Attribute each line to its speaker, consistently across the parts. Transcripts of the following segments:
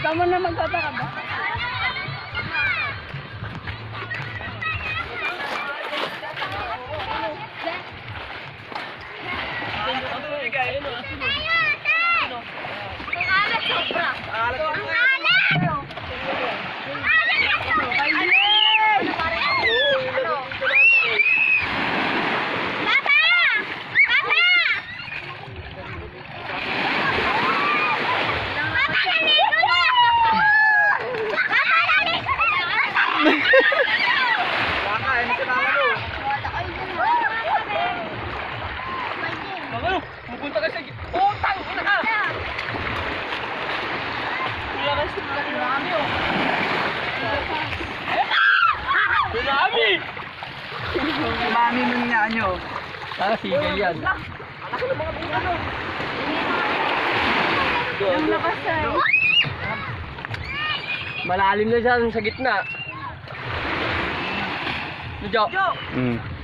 Speaker 1: Tama na magtataka ba?
Speaker 2: Pupunta ka sa... Oh, tangin na ka! Wala ka sa tsunami, oh. Tsunami!
Speaker 1: Mami mo nga nyo.
Speaker 2: Ah, sigal yan.
Speaker 1: Yung labas ay.
Speaker 2: Malalim na siya sa gitna. Jo.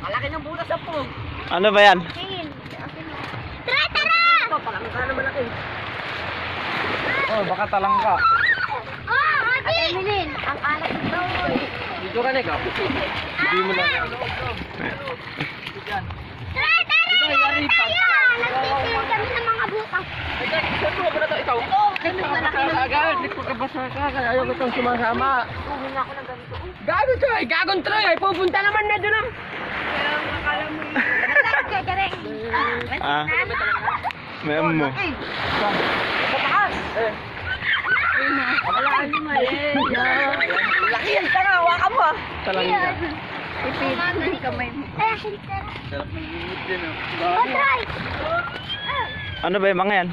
Speaker 1: Malaki ng butas sa pog.
Speaker 3: Ano ba yan?
Speaker 1: Tara, tara! Palangka na malaki.
Speaker 3: Oh, baka talangka.
Speaker 1: Oh, Ate Emeline, ang alat ng daw.
Speaker 2: Dito ka na ikaw. Hindi mo lang.
Speaker 1: Tara, tara! Nagtitin kami ng mga butang.
Speaker 2: Saan mo ba na ito? Ikaw? Agad, nagpagkabasa ka. Ayaw ko itong sumasama.
Speaker 1: Umin ako ng ganito.
Speaker 2: Gago to eh. Gagong troy eh. Pupunta naman na doon.
Speaker 3: Ah, may mo.
Speaker 1: Mataas! Wala ni mali.
Speaker 2: Laki yan. Tara, hawakan mo ah.
Speaker 3: Talangka.
Speaker 1: Ipit kamay mo.
Speaker 3: Sarap ng gimit din, oh.
Speaker 1: Try!
Speaker 3: Ano ba yung mga yan?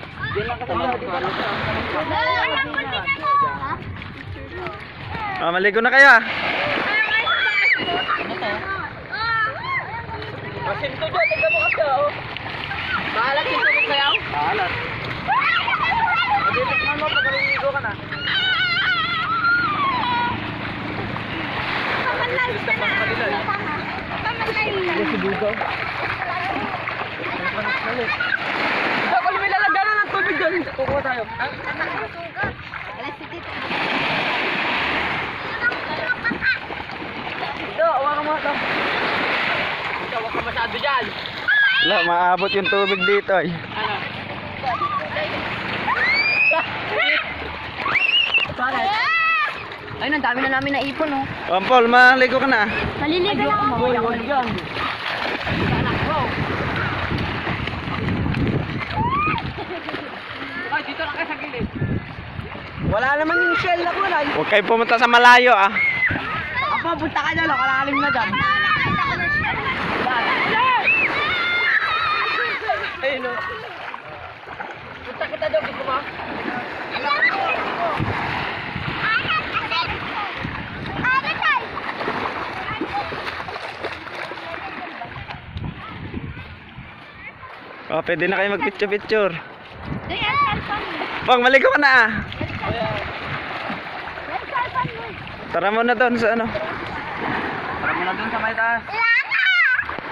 Speaker 3: Ah, maligo na kayo ah.
Speaker 2: Masinto dyan. Tignan mo kasi oh. Bahalat yung tulog kayo.
Speaker 3: Bahalat.
Speaker 2: Tignan mo pag naliligo ka na. Sibugaw. Ako may lalagyan na ng tubig doon. Kukuha tayo. Ito, awakan mo ito. Ito, huwag ka masyado dyan.
Speaker 3: Wala, maabot yung tubig dito eh.
Speaker 2: Ano? Bakit? Ayun, ang dami na namin naipon, oh.
Speaker 3: Paul, maligo ka na.
Speaker 1: Maliligo lang ako.
Speaker 2: Huwag yan. Anak ko. Okay, dito lang kayo sa gilid. Wala naman yung shell na kulay.
Speaker 3: Huwag kayo pumunta sa malayo ah.
Speaker 2: Apa, punta ka dyan, kalalim na dyan. Ayun, oh. Punta kita dyan, gusto mo?
Speaker 3: Oh, pwede na kayo mag-picture-picture. Pang, maligo ka na ah. Tara mo na doon sa ano.
Speaker 2: Tara mo na dun sa may taas.